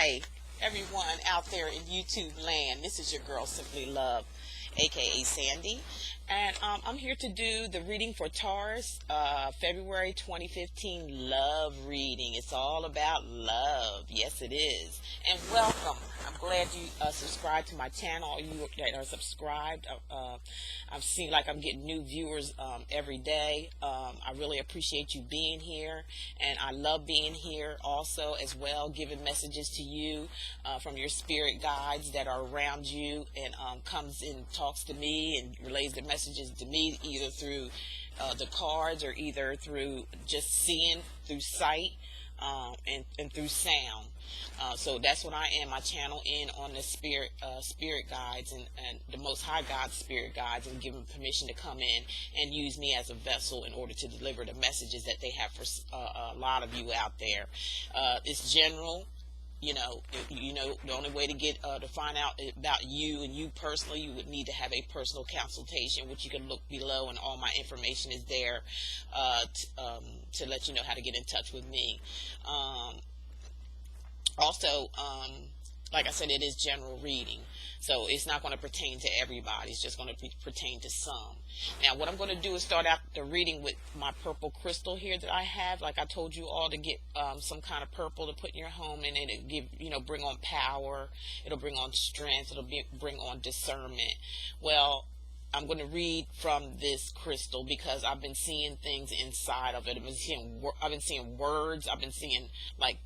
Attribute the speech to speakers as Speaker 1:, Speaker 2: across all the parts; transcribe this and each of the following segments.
Speaker 1: Hi, everyone out there in YouTube land. This is your girl, Simply Love, aka Sandy. And I'm here to do the reading for Taurus, February 2015 love reading. It's all about love. Yes, it is. And welcome. I'm glad you subscribed to my channel. All you that are subscribed, I've seen like I'm getting new viewers every day. I really appreciate you being here, and I love being here also as well, giving messages to you from your spirit guides that are around you, and comes and talks to me and relays the messages to me either through the cards or either through just seeing through sight and through sound. So that's what I am, my channel in on the spirit guides and the Most High God's spirit guides, and give them permission to come in and use me as a vessel in order to deliver the messages that they have for a lot of you out there. It's general. You know, the only way to get to find out about you and you personally, you would need to have a personal consultation, which you can look below, and all my information is there to let you know how to get in touch with me. Also, like I said, it is general reading, so it's not going to pertain to everybody. It's just going to pertain to some. Now, what I'm going to do is start out the reading with my purple crystal here that I have. Like I told you all to get some kind of purple to put in your home, and it'll give, bring on power. It'll bring on strength. It'll bring on discernment. Well, I'm going to read from this crystal because I've been seeing things inside of it. I've been seeing words. I've been seeing like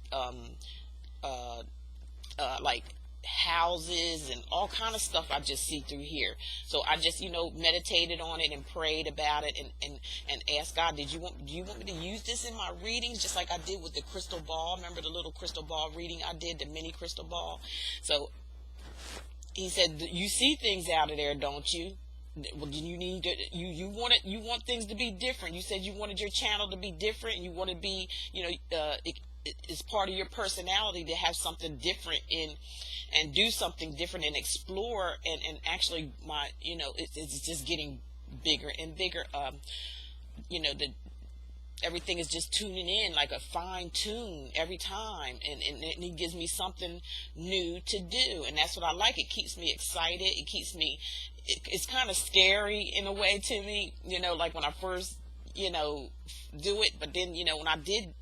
Speaker 1: houses and all kind of stuff I just see through here. So I just meditated on it and prayed about it and asked God, do you want me to use this in my readings, just like I did with the crystal ball? Remember the little crystal ball reading I did, the mini crystal ball? So he said, you see things out of there, don't you? Well, you need to, you want things to be different. You said you wanted your channel to be different, and you want to be, it's part of your personality to have something different and do something different and explore, and actually it's just getting bigger and bigger. Everything is just tuning in like a fine tune every time, and it gives me something new to do, and that's what I like. It keeps me excited. It keeps me, it's kind of scary in a way to me, like when I first do it, but then when I did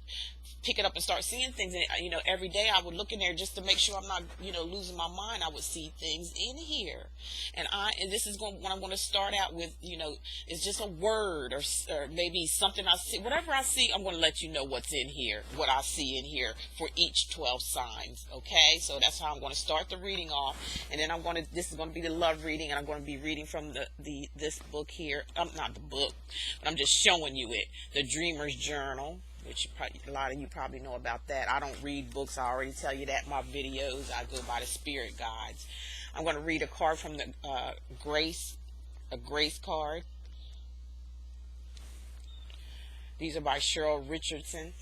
Speaker 1: pick it up and start seeing things, and every day I would look in there just to make sure I'm not losing my mind. I would see things in here, and this is what I'm going to start out with. It's just a word or maybe something I see. Whatever I see, I'm going to let you know what's in here, what I see in here for each 12 signs. Okay, so that's how I'm going to start the reading off, and then this is going to be the love reading, and I'm going to be reading from this book here. Not the book, but I'm just showing you it, the Dreamer's Journal, which a lot of you probably know about that. I don't read books. I already tell you that in my videos. I go by the spirit guides. I'm going to read a card from the Grace card. These are by Cheryl Richardson,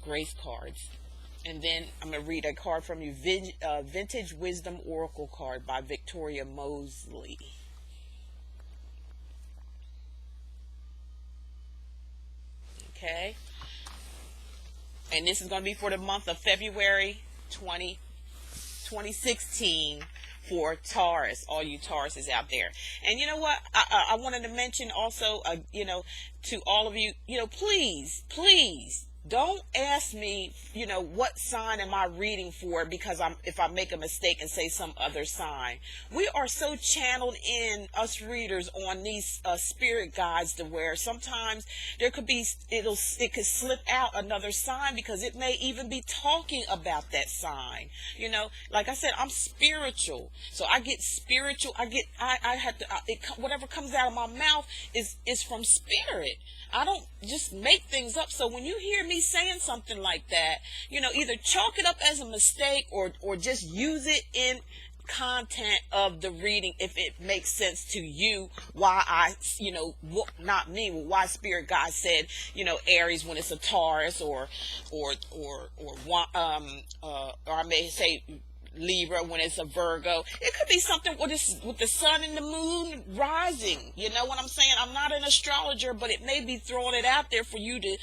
Speaker 1: Grace cards. And then I'm going to read a card from you, Vintage Wisdom Oracle card by Victoria Mosley. Okay. And this is going to be for the month of February 2016 for Taurus, all you Tauruses out there. And you know what? I wanted to mention also, to all of you, please don't ask me, what sign am I reading for, because if I make a mistake and say some other sign. We are so channeled in, us readers, on these spirit guides, to where sometimes there could be, it could slip out another sign, because it may even be talking about that sign. Like I said, I'm spiritual, so I get spiritual. I have to, whatever comes out of my mouth is from spirit. I don't just make things up. So when you hear me saying something like that, either chalk it up as a mistake or just use it in content of the reading if it makes sense to you. Why not me, but why spirit guide said, Aries when it's a Taurus, or I may say Libra when it's a Virgo. It could be something with the sun and the moon rising. You know what I'm saying? I'm not an astrologer, but it may be throwing it out there for you to,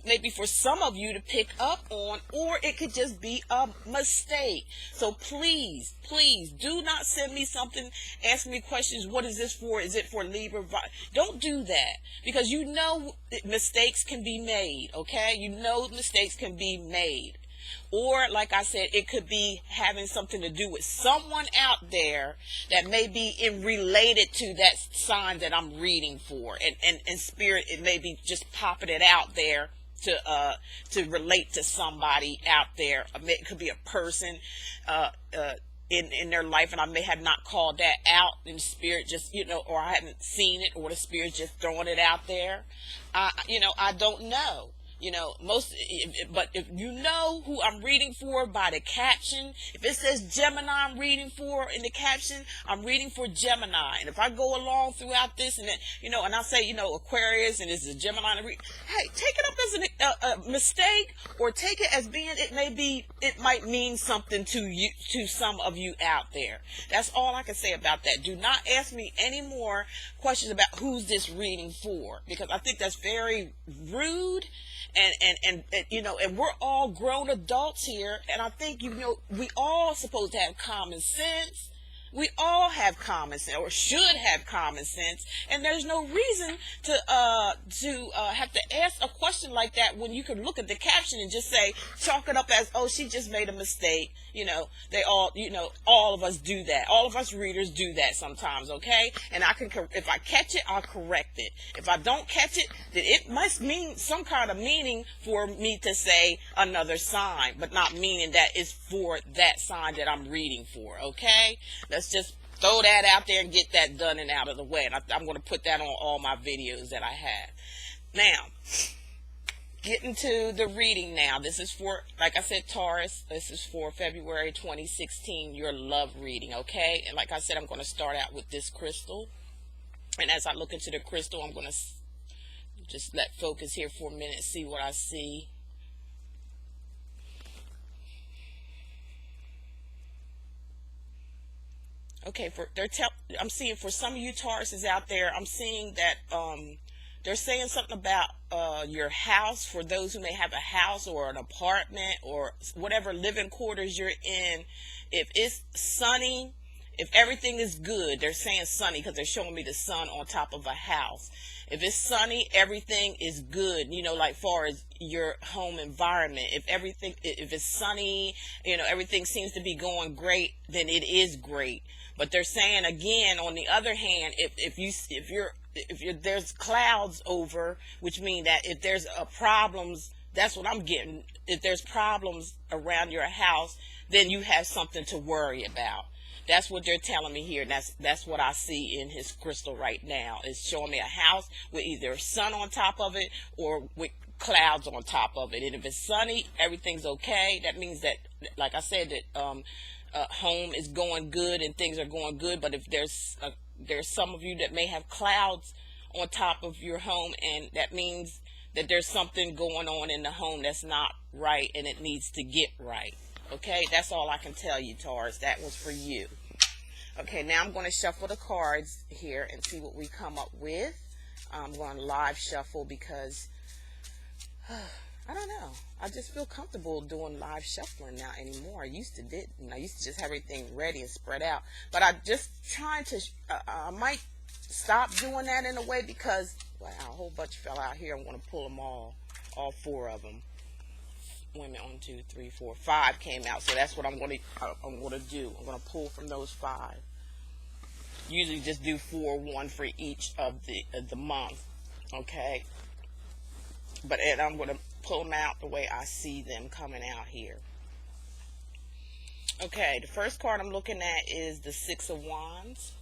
Speaker 1: maybe for some of you to pick up on, or it could just be a mistake. So please, please do not send me something, ask me questions. What is this for? Is it for Libra? Don't do that, because you know mistakes can be made, okay? You know mistakes can be made. Or, like I said, it could be having something to do with someone out there that may be related to that sign that I'm reading for. And spirit, it may be just popping it out there to relate to somebody out there. It could be a person in their life, and I may have not called that out in spirit, just, you know, or I haven't seen it, or the spirit just throwing it out there. You know, I don't know. You know, but if you know who I'm reading for by the caption, if it says Gemini I'm reading for in the caption, I'm reading for Gemini. And if I go along throughout this and then, you know, and I say, you know, Aquarius and this is a Gemini, hey, take it up as a mistake, or take it as being, it might mean something to you, to some of you out there. That's all I can say about that. Do not ask me any more questions about who's this reading for, because I think that's very rude. And you know, and we're all grown adults here, and I think, you know, we all supposed to have common sense. We all have common sense, or should have common sense, and there's no reason to have to ask a question like that when you can look at the caption and just say, chalk it up as, oh, she just made a mistake. You know, they all, you know, all of us do that. All of us readers do that sometimes, okay? And I can, if I catch it, I'll correct it. If I don't catch it, then it must mean some kind of meaning for me to say another sign, but not meaning that it's for that sign that I'm reading for, okay? Let's just throw that out there and get that done and out of the way. And I'm going to put that on all my videos that I have. Now, getting to the reading now. This is for, like I said, Taurus. This is for February 2016, your love reading, okay? And like I said, I'm going to start out with this crystal. And as I look into the crystal, I'm going to just let focus here for a minute, see what I see. Okay, I'm seeing for some of you Tauruses out there, I'm seeing that they're saying something about your house, for those who may have a house or an apartment or whatever living quarters you're in. If it's sunny, if everything is good, they're saying sunny because they're showing me the sun on top of a house. If it's sunny, everything is good, you know, like far as your home environment. If it's sunny, you know, everything seems to be going great, then it is great. But they're saying again, on the other hand, if there's clouds over, which means that if there's problems, that's what I'm getting. If there's problems around your house, then you have something to worry about. That's what they're telling me here. That's what I see in his crystal right now. It's showing me a house with either sun on top of it or with clouds on top of it. And if it's sunny, everything's okay. That means that, like I said, that home is going good and things are going good. But if there's some of you that may have clouds on top of your home, and that means that there's something going on in the home that's not right and it needs to get right. Okay, that's all I can tell you, Taurus. That was for you. Okay, now I'm going to shuffle the cards here and see what we come up with. I'm going to live shuffle because, I don't know. I just feel comfortable doing live shuffling now anymore. I used to didn't. I used to just have everything ready and spread out. But I'm just trying to, I might stop doing that in a way because, wow, a whole bunch fell out here. I'm going to pull them all four of them. Wait a minute, 1, 2, 3, 4, 5 came out. So that's what I'm going to do. I'm going to pull from those 5. Usually just do 4, 1 for each of the month. Okay. But I'm going to pull them out the way I see them coming out here. Okay, the first card I'm looking at is the 6 of Wands.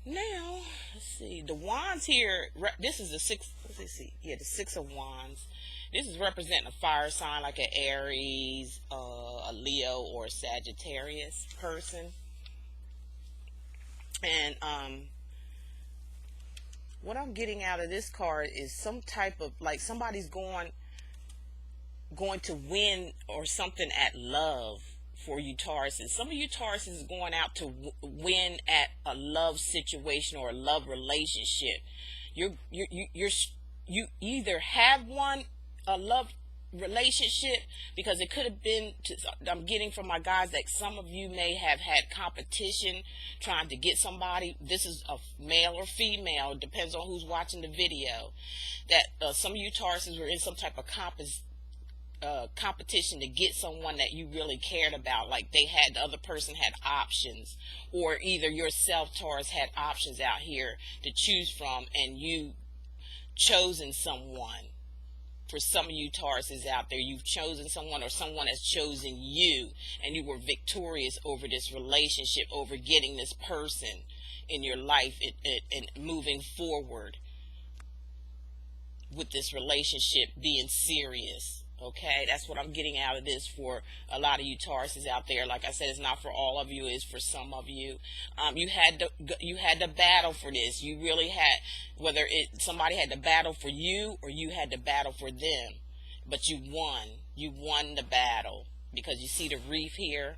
Speaker 1: Now, let's see, the wands here, this is the 6, let's see, yeah, the 6 of Wands. This is representing a fire sign like an Aries, a Leo, or a Sagittarius person. And what I'm getting out of this card is some type of, like, somebody's going, going to win or something at love for you Tauruses. Some of you Tauruses is going out to win at a love situation or a love relationship. You either have one, a love relationship, because it could have been I'm getting from my guys that some of you may have had competition trying to get somebody. This is a male or female, depends on who's watching the video, that some of you Tauruses were in some type of competition to get someone that you really cared about. Like the other person had options, or either yourself, Taurus, had options out here to choose from, and you chosen someone. For some of you Tauruses out there, you've chosen someone, or someone has chosen you, and you were victorious over this relationship, over getting this person in your life and moving forward with this relationship being serious. Okay, that's what I'm getting out of this for a lot of you Tauruses out there. Like I said, it's not for all of you, it's for some of you. You had to battle for this. You really had, whether somebody had to battle for you or you had to battle for them, but you won. You won the battle, because you see the wreath here,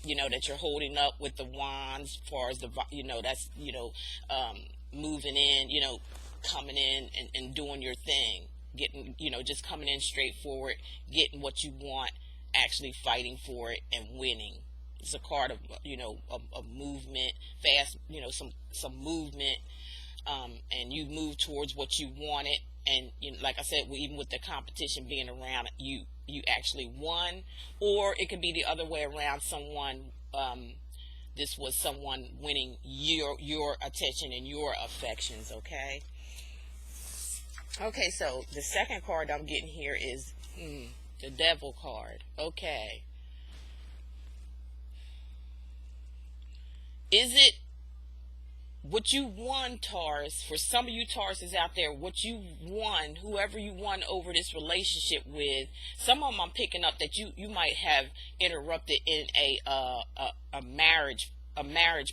Speaker 1: that you're holding up with the wands, as far as the, that's, moving in, coming in and doing your thing. Getting, just coming in straightforward, getting what you want, actually fighting for it and winning. It's a card of, a movement, fast, some movement, and you move towards what you wanted. And like I said, even with the competition being around, you actually won. Or it could be the other way around. This was someone winning your attention and your affections. Okay, so the second card I'm getting here is the Devil card. Okay. Is it what you won, Taurus? For some of you Tauruses out there, what you won, whoever you won over this relationship with, some of them I'm picking up that you might have interrupted in a marriage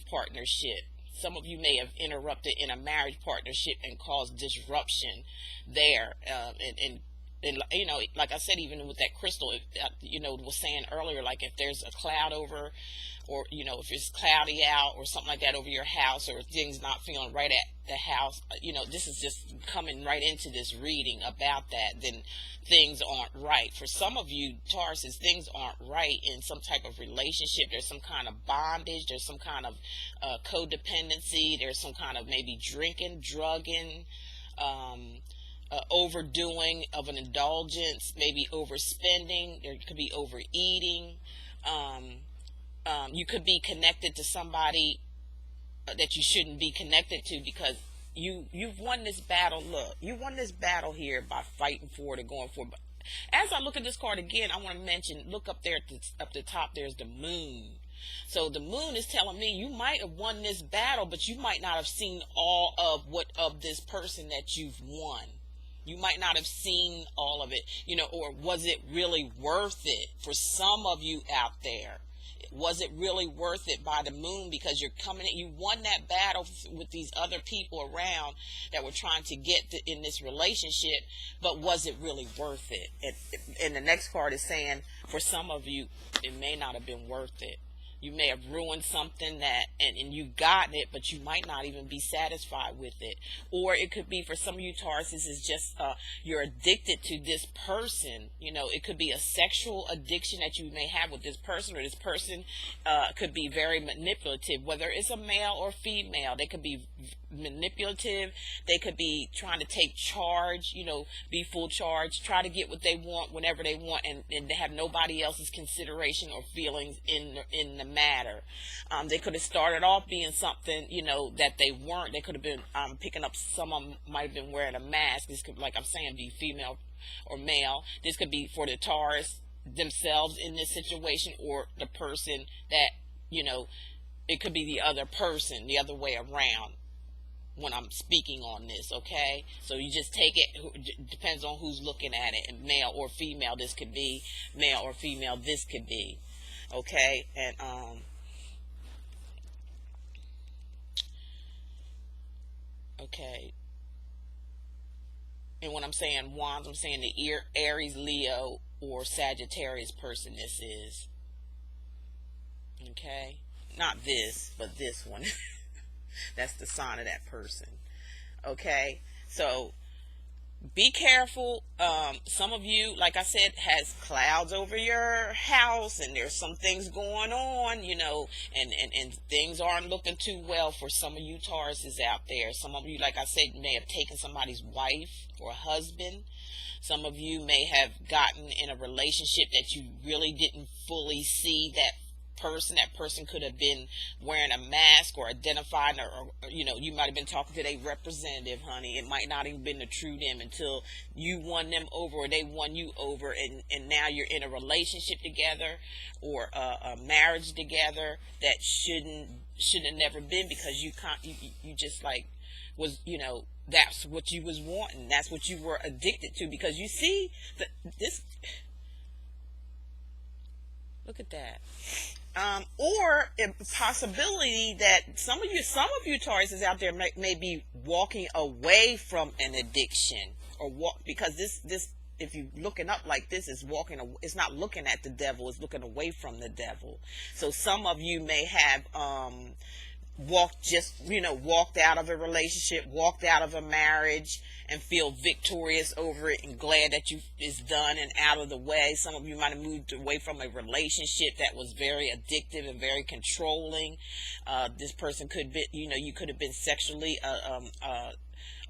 Speaker 1: partnership. Some of you may have interrupted in a marriage partnership and caused disruption there. And like I said, even with that crystal, was saying earlier, like if there's a cloud over, or, if it's cloudy out or something like that over your house, or things not feeling right at the house, this is just coming right into this reading about that, then things aren't right. For some of you Tauruses, things aren't right in some type of relationship. There's some kind of bondage. There's some kind of codependency. There's some kind of maybe drinking, drugging, overdoing of an indulgence, maybe overspending. There could be overeating. You could be connected to somebody that you shouldn't be connected to, because you've won this battle. Look, you won this battle here by fighting for it and going for it. But as I look at this card again, I want to mention, look up there up the top, there's the moon. So the moon is telling me you might have won this battle, but you might not have seen all of this person that you've won. You might not have seen all of it, or was it really worth it for some of you out there? Was it really worth it by the moon? Because you're coming in, you won that battle with these other people around that were trying to get in this relationship, but was it really worth it? And the next card is saying, for some of you, it may not have been worth it. You may have ruined something and you've gotten it, but you might not even be satisfied with it. Or it could be, for some of you Tauruses, is just you're addicted to this person. It could be a sexual addiction that you may have with this person, or this person could be very manipulative, whether it's a male or female. They could be manipulative. They could be trying to take charge, be full charge, try to get what they want whenever they want, and they have nobody else's consideration or feelings in the matter. They could have started off being something, that they weren't. They could have been picking up, some of them might have been wearing a mask. This could, like I'm saying, be female or male. This could be for the Taurus themselves in this situation, or the person that, it could be the other person, the other way around when I'm speaking on this. Okay, so you just take it, depends on who's looking at it, and male or female this could be, male or female this could be. Okay, and okay, And when I'm saying wands, I'm saying the Aries, Leo, or Sagittarius person this is. Okay? Not this, but this one. That's the sign of that person. Okay? So be careful. Some of you, like I said, has clouds over your house, and there's some things going on, and things aren't looking too well for some of you Tauruses out there. Some of you, like I said, may have taken somebody's wife or husband. Some of you may have gotten in a relationship that you really didn't fully see that person could have been wearing a mask or identifying, or you might have been talking to their representative, honey. It might not even been the true them until you won them over, or they won you over, and now you're in a relationship together, or a marriage together that should have never been, because you just like was, that's what you was wanting, that's what you were addicted to, because you see this. Look at that. Or a possibility that some of you Tauruses out there may be walking away from an addiction, or because this if you looking up like this is it's not looking at the devil, it's looking away from the devil. So some of you may have walked out of a relationship, walked out of a marriage, and feel victorious over it and glad that it's done and out of the way. Some of you might have moved away from a relationship that was very addictive and very controlling. This person could be, you could have been sexually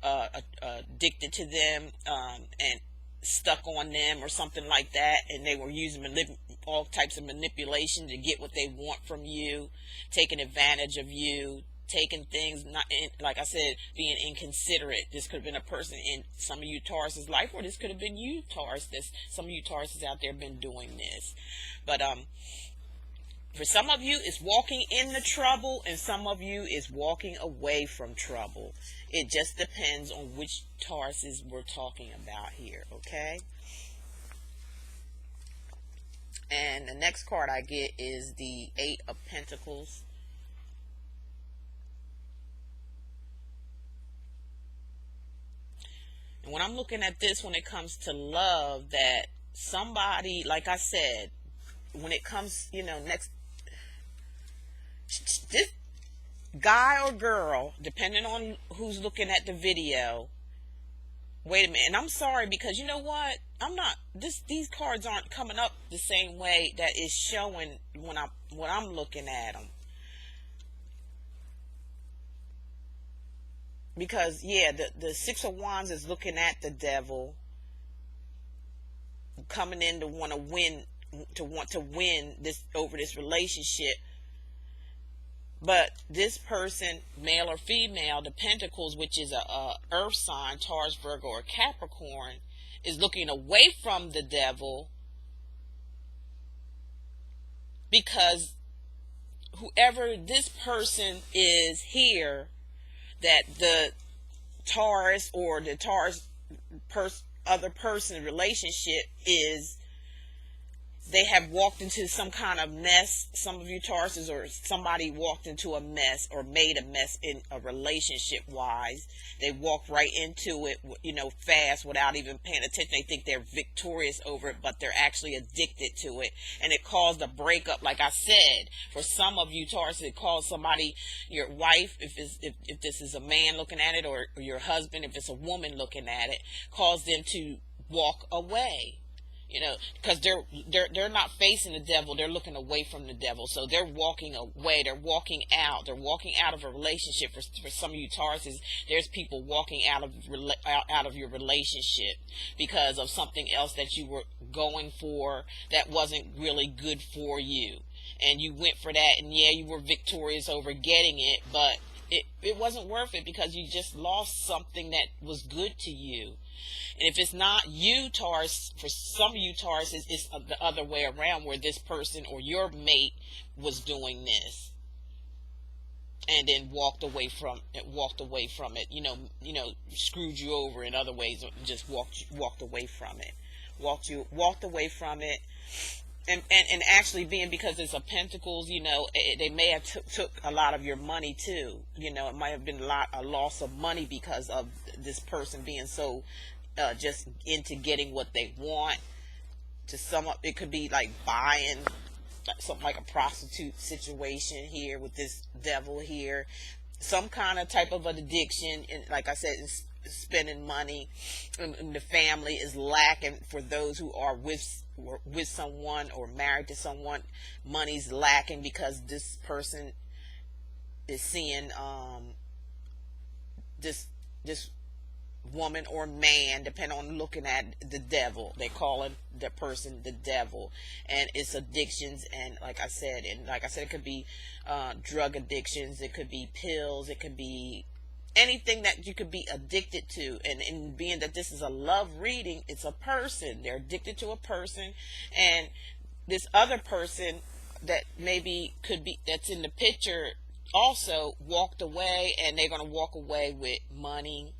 Speaker 1: addicted to them, and stuck on them or something like that, and they were using all types of manipulation to get what they want from you, taking advantage of you, taking things, like I said, being inconsiderate. This could have been a person in some of you Taurus's life, or this could have been you Taurus. Some of you Tauruses out there have been doing this. But for some of you, it's walking in the trouble, and some of you is walking away from trouble. It just depends on which Tauruses we're talking about here, okay? And the next card I get is the Eight of Pentacles. And when I'm looking at this, when it comes to love, that somebody, like I said, when it comes, this guy or girl, depending on who's looking at the video. Wait a minute, and I'm sorry, because you know what? These cards aren't coming up the same way that is showing when I'm looking at them. Because yeah, the Six of Wands is looking at the devil, coming in to want to win this over this relationship. But this person, male or female, the Pentacles, which is a earth sign, Taurus, Virgo, or Capricorn, is looking away from the devil, because whoever this person is here, that the Taurus or the Taurus other person relationship is, they have walked into some kind of mess. Some of you Tauruses, or somebody walked into a mess or made a mess in a relationship wise. They walked right into it, fast, without even paying attention. They think they're victorious over it, but they're actually addicted to it. And it caused a breakup. Like I said, for some of you Tauruses, it caused somebody, your wife, if this is a man looking at it, or your husband, if it's a woman looking at it, caused them to walk away. Because they're not facing the devil, they're looking away from the devil. So they're walking away, they're walking out of a relationship. For some of you Tauruses, there's people walking out of your relationship because of something else that you were going for that wasn't really good for you, and you went for that, and yeah, you were victorious over getting it, but it wasn't worth it, because you just lost something that was good to you. And if it's not you, Taurus, for some of you Taurus, it's the other way around, where this person or your mate was doing this and then walked away from it, screwed you over in other ways, or just walked away from it. Walked away from it. And actually being, because it's a Pentacles, they may have took a lot of your money too. It might have been a loss of money because of this person being so just into getting what they want. To sum up, it could be like buying, like something like a prostitute situation here with this devil here, some kind of type of an addiction, and like I said, it's spending money, and the family is lacking. For those who are with someone or married to someone, money's lacking because this person is seeing this woman or man, depending on looking at the devil. They call it the person the devil, and it's addictions. And like I said, it could be drug addictions, it could be pills, it could be anything that you could be addicted to. And being that this is a love reading, it's a person. They're addicted to a person, and this other person that maybe could be that's in the picture also walked away, and they're going to walk away with money.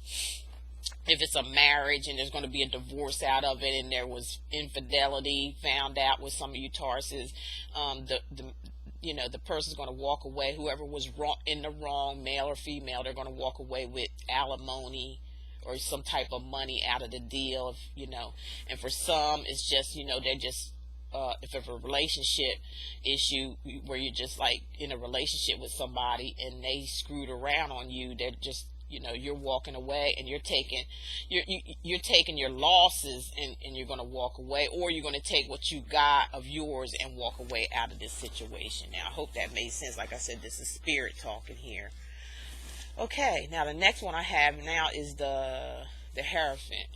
Speaker 1: If it's a marriage and there's going to be a divorce out of it, and there was infidelity found out with some of you Tauruses, the person's going to walk away. Whoever was wrong, in the wrong, male or female, they're going to walk away with alimony or some type of money out of the deal. And for some, it's just they're just if it's a relationship issue where you're just like in a relationship with somebody and they screwed around on you, they're just you're walking away, and you're taking your losses, and you're going to walk away, or you're going to take what you got of yours and walk away out of this situation. Now, I hope that made sense. Like I said, this is spirit talking here. Okay, now the next one I have now is the Hierophant.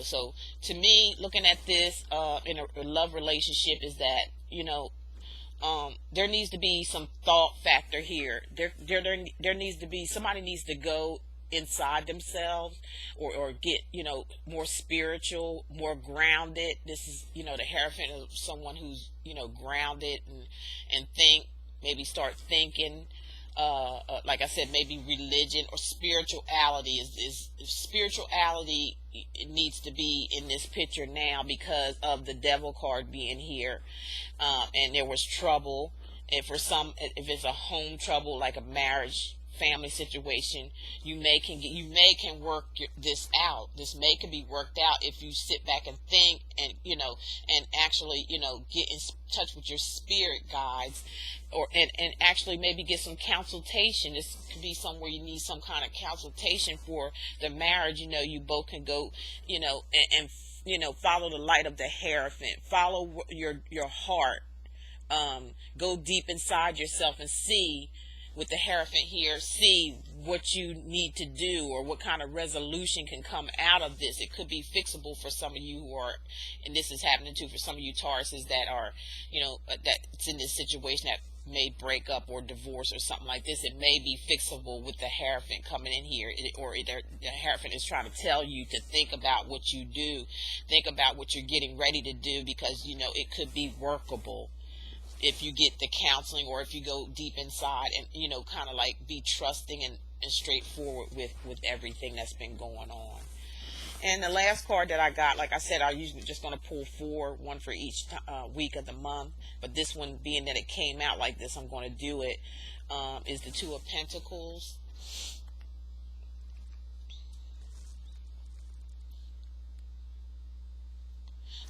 Speaker 1: So to me, looking at this in a love relationship, is that there needs to be some thought factor here. There needs to be, somebody needs to go inside themselves, or get more spiritual, more grounded. This is the Hierophant of someone who's grounded and maybe start thinking. Like I said, maybe religion or spirituality is spirituality. It needs to be in this picture now because of the devil card being here, and there was trouble. And for some, if it's a home trouble, like a marriage, family situation, you may can work this out. This can be worked out if you sit back and think, and and actually get in touch with your spirit guides, and actually maybe get some consultation. This could be somewhere you need some kind of consultation for the marriage. You both can go and follow the light of the Hierophant, follow your heart, go deep inside yourself and see. With the Hierophant here, see what you need to do, or what kind of resolution can come out of this. It could be fixable for some of you who are, and this is happening too for some of you Tauruses that are, that's in this situation that may break up or divorce or something like this. It may be fixable with the Hierophant coming in here, or the Hierophant is trying to tell you to think about what you do, think about what you're getting ready to do, because it could be workable if you get the counseling, or if you go deep inside and kind of like be trusting and straightforward with everything that's been going on. And the last card that I got, like I said, I'm usually just going to pull one for each week of the month, but this one, being that it came out like this, I'm going to do it, is the Two of Pentacles.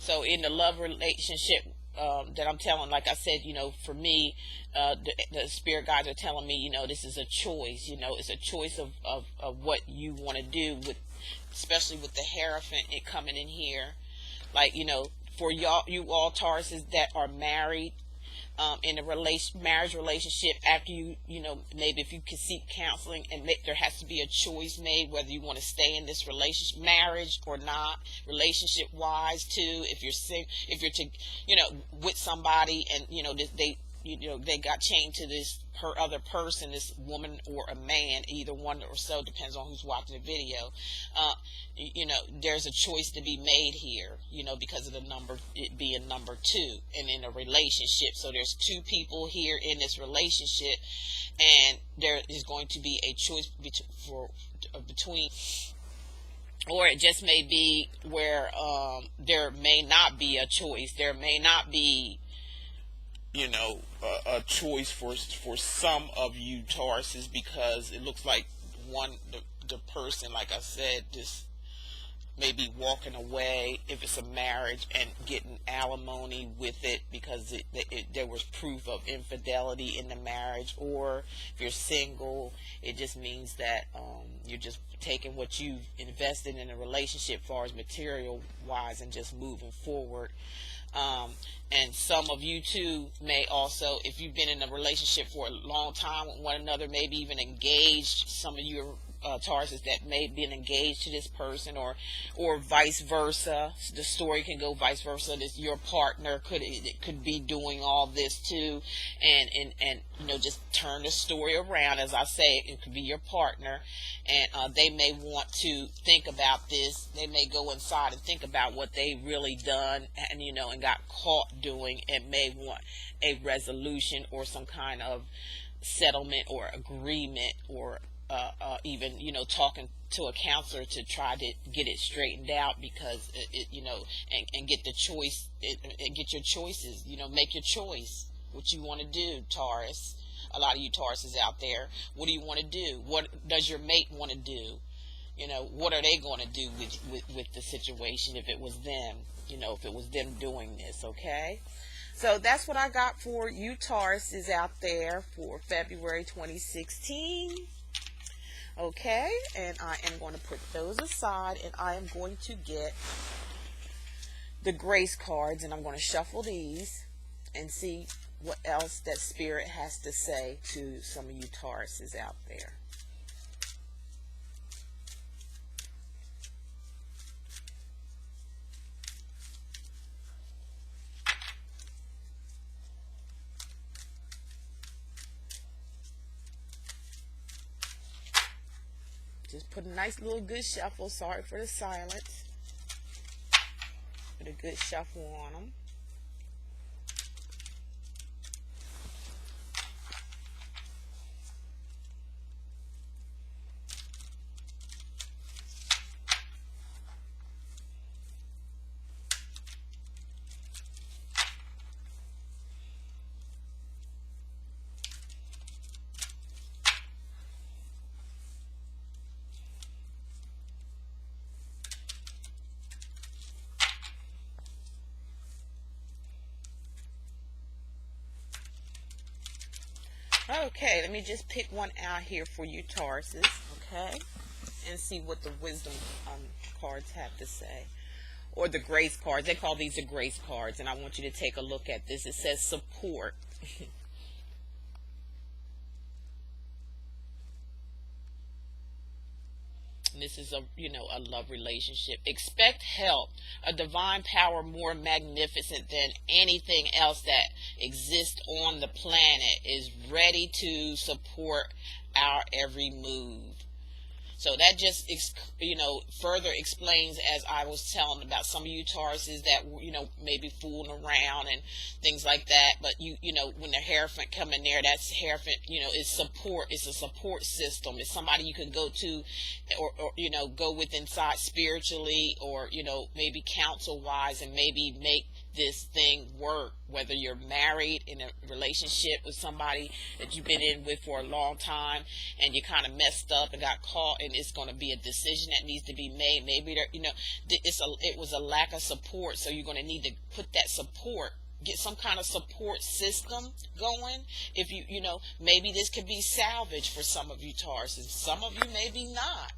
Speaker 1: So in the love relationship that I'm telling, like I said, for me, the spirit guides are telling me, this is a choice. It's a choice of what you want to do, especially with the Hierophant coming in here. Like, for you all Tauruses that are married, in a marriage relationship, after maybe if you can seek counseling, and there has to be a choice made whether you want to stay in this relationship, marriage or not, relationship wise too. If you're with somebody, and they got chained to this other person, this woman or a man, either one or so, depends on who's watching the video. There's a choice to be made here, because of the number, it being number 2, and in a relationship. So there's 2 people here in this relationship, and there is going to be a choice between, or it just may be where there may not be a choice. There may not be a choice for some of you Tauruses, because it looks like the person, like I said, just maybe walking away if it's a marriage and getting alimony with it because there was proof of infidelity in the marriage. Or if you're single, it just means that you're just taking what you've invested in a relationship as far as material wise and just moving forward. And some of you too may also, if you've been in a relationship for a long time with one another, maybe even engaged, some of you Tauruses that may have been engaged to this person, or vice versa. The story can go vice versa. This your partner could be doing all this too, and just turn the story around. As I say, it could be your partner, and they may want to think about this. They may go inside and think about what they really done, and got caught doing, and may want a resolution or some kind of settlement or agreement, or even talking to a counselor to try to get it straightened out, because and get the choice, and get your choices, make your choice what you want to do, Taurus. A lot of you Tauruses out there, what do you want to do? What does your mate want to do? What are they going to do with the situation if it was them, if it was them doing this? Okay, so that's what I got for you Tauruses out there for February 2016. Okay, and I am going to put those aside, and I am going to get the grace cards, and I'm going to shuffle these and see what else that Spirit has to say to some of you Tauruses out there. Just put a nice little good shuffle. Sorry for the silence. Put a good shuffle on them. Okay, let me just pick one out here for you Tauruses, okay, and see what the wisdom cards have to say, or the grace cards. They call these the grace cards, and I want you to take a look at this. It says support. This is a love relationship. Expect help. A divine power more magnificent than anything else that exists on the planet is ready to support our every move. So that just further explains, as I was telling about some of you Tauruses that maybe fooling around and things like that. But when the Hierophant come in there, that's Hierophant. Is support. It's a support system. It's somebody you can go to, or go with inside spiritually, or maybe counsel wise, and maybe make this thing work. Whether you're married in a relationship with somebody that you've been in with for a long time, and you kind of messed up and got caught, and it's going to be a decision that needs to be made. Maybe it was a lack of support, so you're going to need to put that support. Get some kind of support system going. If maybe this could be salvage for some of you Tauruses. Some of you maybe not.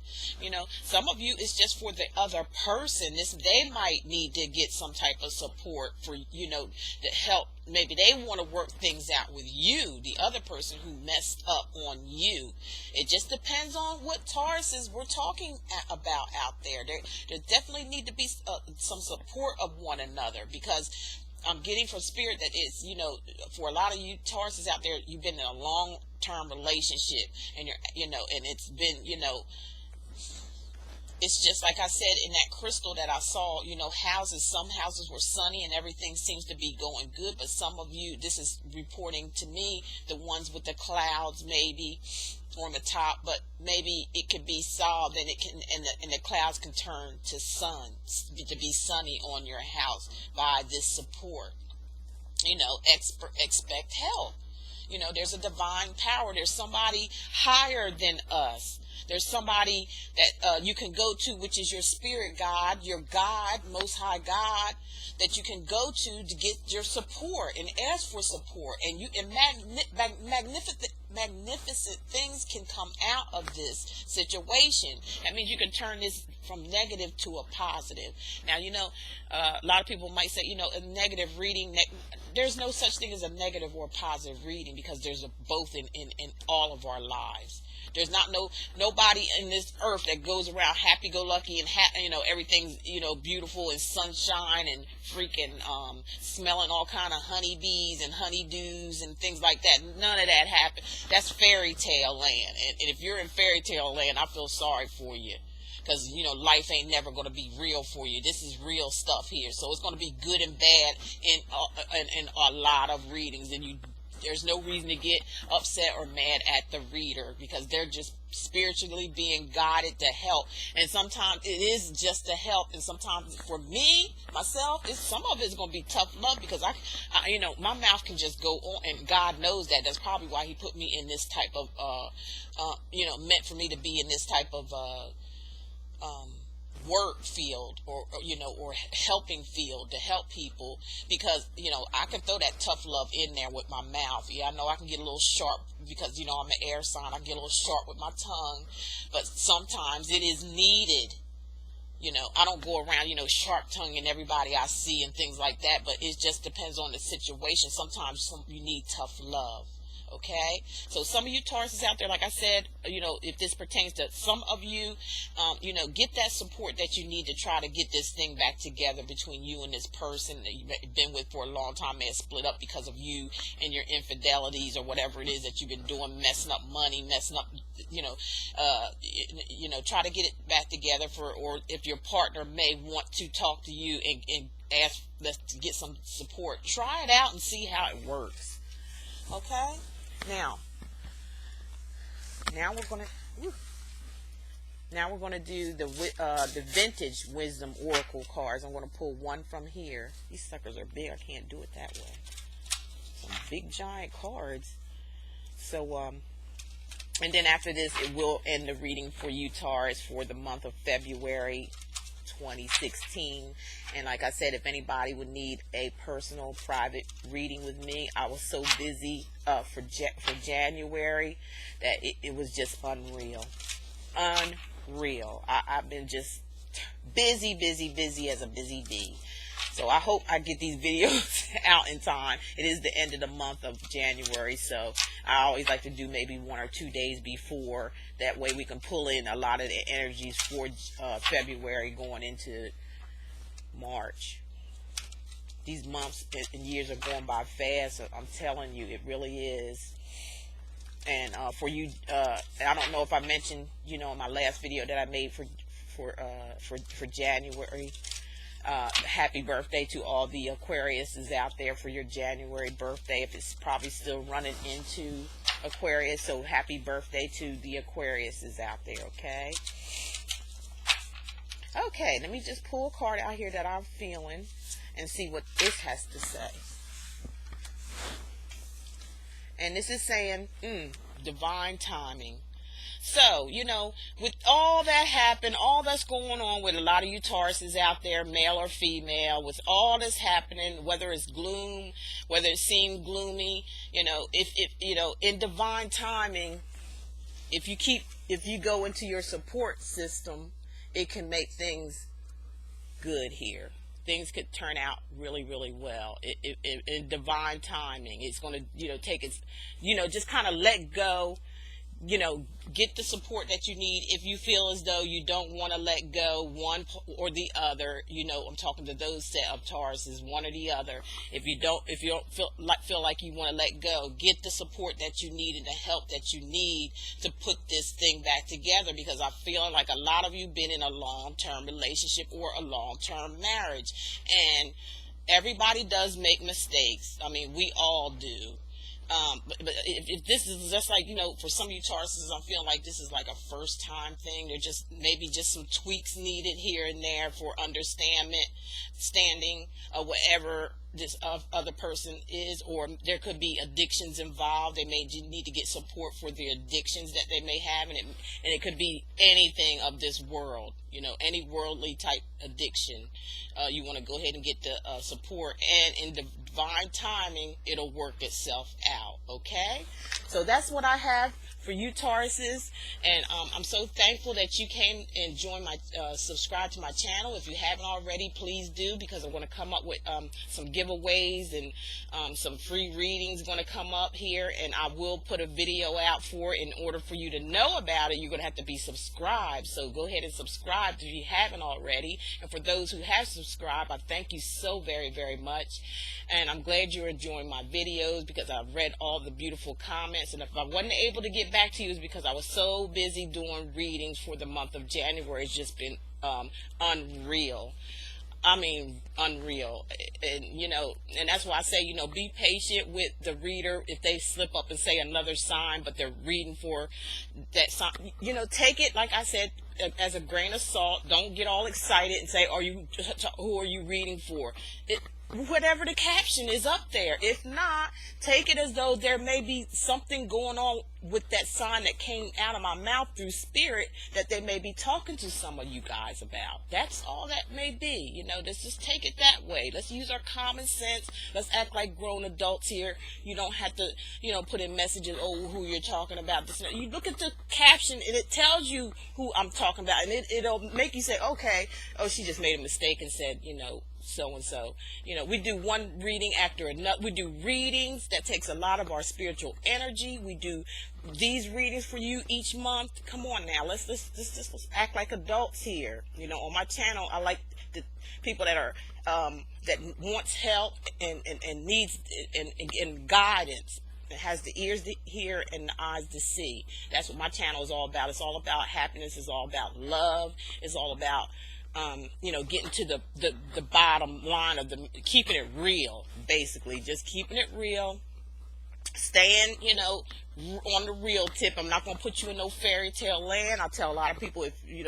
Speaker 1: Some of you it's just for the other person. They might need to get some type of support for to help. Maybe they want to work things out with you, the other person who messed up on you. It just depends on what Tauruses we're talking about out there. There definitely need to be some support of one another, because I'm getting from Spirit that it's, for a lot of you Tauruses out there, you've been in a long-term relationship, and and it's been, it's just like I said in that crystal that I saw, some houses were sunny and everything seems to be going good, but some of you, this is reporting to me, the ones with the clouds maybe on the top, but maybe it could be solved, and it can, and the clouds can turn to sun, to be sunny on your house by this support. Expect help. There's a divine power. There's somebody higher than us There's somebody that you can go to, which is your spirit guide, your God, Most High God, that you can go to get your support and ask for support. And magnificent things can come out of this situation. That means you can turn this from negative to a positive. Now, a lot of people might say, a negative reading, there's no such thing as a negative or a positive reading, because there's both in all of our lives. There's nobody in this earth that goes around happy-go-lucky and everything's beautiful and sunshine and freaking smelling all kind of honeybees and honeydews and things like that. None of that happens. That's fairy tale land. And if you're in fairy tale land, I feel sorry for you, because life ain't never going to be real for you. This is real stuff here, so it's going to be good and bad in a lot of readings, and there's no reason to get upset or mad at the reader, because they're just spiritually being guided to help. And sometimes it is just to help, and sometimes for me, myself, some of it's going to be tough love, because I my mouth can just go on, and God knows that. That's probably why he put me in this type of meant for me to be in this type of work field, or helping field, to help people, because I can throw that tough love in there with my mouth. Yeah, I know I can get a little sharp, because I'm an air sign. I get a little sharp with my tongue, but sometimes it is needed. I don't go around sharp tonguing everybody I see and things like that, but it just depends on the situation. Sometimes you need tough love. Okay, so some of you Tauruses out there, like I said, if this pertains to some of you, get that support that you need to try to get this thing back together between you and this person that you've been with for a long time. May have split up because of you and your infidelities or whatever it is that you've been doing, messing up money, messing up, try to get it back together. Or if your partner may want to talk to you and ask to get some support, try it out and see how it works. Okay. Now we're gonna do the vintage wisdom oracle cards. I'm gonna pull one from here. These suckers are big. I can't do it that way. Some big giant cards. So and then after this, it will end the reading for you Taurus for the month of February 2016. And like I said, if anybody would need a personal private reading with me, I was so busy for January that it was just unreal. I've been just busy as a busy bee. So I hope I get these videos out in time. It is the end of the month of January, so I always like to do maybe 1 or 2 days before. That way we can pull in a lot of the energies for February going into March. These months and years are going by fast. I'm telling you, it really is. And for you, I don't know if I mentioned, in my last video that I made for January. Happy birthday to all the Aquariuses out there for your January birthday, if it's probably still running into Aquarius. So happy birthday to the Aquariuses out there. Okay, let me just pull a card out here that I'm feeling and see what this has to say. And this is saying divine timing. So, with all that happened, all that's going on with a lot of you Tauruses out there, male or female, with all this happening, whether it's gloom, whether it seems gloomy, if in divine timing, if you go into your support system, it can make things good here. Things could turn out really, really well. In divine timing, it's going to, take its, just kind of let go. Get the support that you need. If you feel as though you don't want to let go one or the other, I'm talking to those set of Tauruses, one or the other. If you don't feel like you want to let go, get the support that you need and the help that you need to put this thing back together, because I feel like a lot of you been in a long-term relationship or a long-term marriage, and everybody does make mistakes. I mean, we all do. But if this is just like, for some of you Tauruses, I'm feeling like this is like a first time thing. There's just maybe just some tweaks needed here and there for standing, whatever this other person is, or there could be addictions involved. They may need to get support for the addictions that they may have, and it could be anything of this world, any worldly type addiction. You want to go ahead and get the support, and in divine timing, it'll work itself out. Okay, so that's what I have for you, Tauruses, and I'm so thankful that you came and joined my subscribe to my channel. If you haven't already, please do, because I'm going to come up with some giveaways and some free readings going to come up here, and I will put a video out for it. In order for you to know about it, you're going to have to be subscribed, so go ahead and subscribe if you haven't already. And for those who have subscribed, I thank you so very, very much, and I'm glad you're enjoying my videos, because I've read all the beautiful comments, and if I wasn't able to get back to you, is because I was so busy doing readings for the month of January. It's just been unreal. I mean, unreal. And and that's why I say, be patient with the reader. If they slip up and say another sign, but they're reading for that sign, take it, like I said, as a grain of salt. Don't get all excited and say, who are you reading for? Whatever the caption is up there. If not, take it as though there may be something going on with that sign that came out of my mouth through spirit, that they may be talking to some of you guys about. That's all that may be. Let's just take it that way. Let's use our common sense. Let's act like grown adults here. You don't have to, put in messages, who you're talking about. You look at the caption, and it tells you who I'm talking about, and it'll make you say, okay, she just made a mistake and said, so and so. We do one reading after another. We do readings that takes a lot of our spiritual energy. We do these readings for you each month. Come on now, let's act like adults here. On my channel, I like the people that are that wants help and needs and guidance. It has the ears to hear and the eyes to see. That's what my channel is all about. It's all about happiness. It's all about love. It's all about getting to the bottom line of keeping it real, basically. Just keeping it real. Staying, on the real tip. I'm not going to put you in no fairy tale land. I tell a lot of people, if you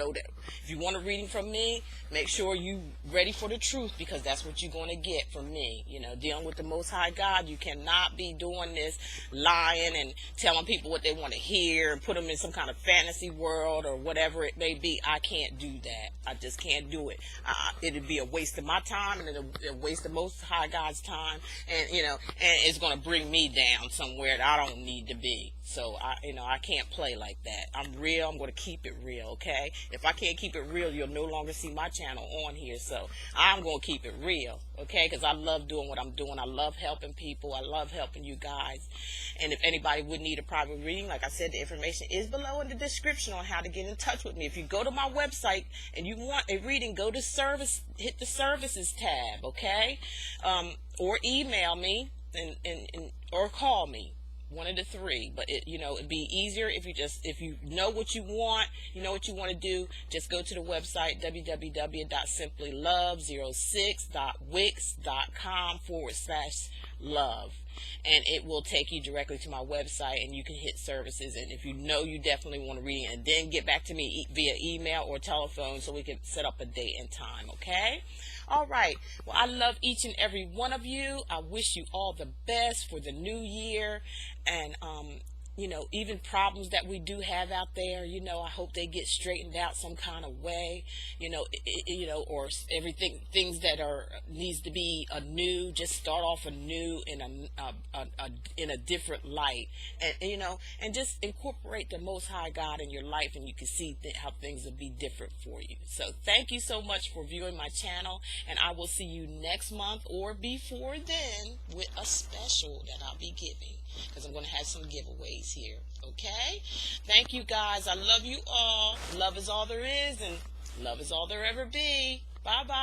Speaker 1: want a reading from me, make sure you ready for the truth, because that's what you're going to get from me. Dealing with the Most High God, you cannot be doing this, lying and telling people what they want to hear and put them in some kind of fantasy world or whatever it may be. I can't do that. I just can't do it. It'd be a waste of my time, and a waste of Most High God's time, and and it's going to bring me down somewhere that I don't need to be. So I can't play like that. I'm real. I'm going to keep it real. Okay. If I can't keep it real, you'll no longer see my channel on here. So I'm going to keep it real. Okay. Because I love doing what I'm doing. I love helping people. I love helping you guys. And if anybody would need a private reading, like I said, the information is below in the description on how to get in touch with me. If you go to my website and you want a reading, go to service, hit the services tab. Okay. Or email me or call me. One of the three, but it'd be easier if you know what you want, what you want to do. Just go to the website www.simplylove06.wix.com/love, and it will take you directly to my website, and you can hit services. And if you definitely want to read it, and then get back to me via email or telephone, so we can set up a date and time. Okay. All right. Well, I love each and every one of you. I wish you all the best for the new year. And, even problems that we do have out there, I hope they get straightened out some kind of way, or everything, things that needs to be anew, just start off anew in a different light, and and just incorporate the Most High God in your life, and you can see how things will be different for you. So thank you so much for viewing my channel, and I will see you next month or before then with a special that I'll be giving, because I'm going to have some giveaways here. Okay. Thank you guys. I love you all. Love is all there is, and love is all there ever be. Bye bye.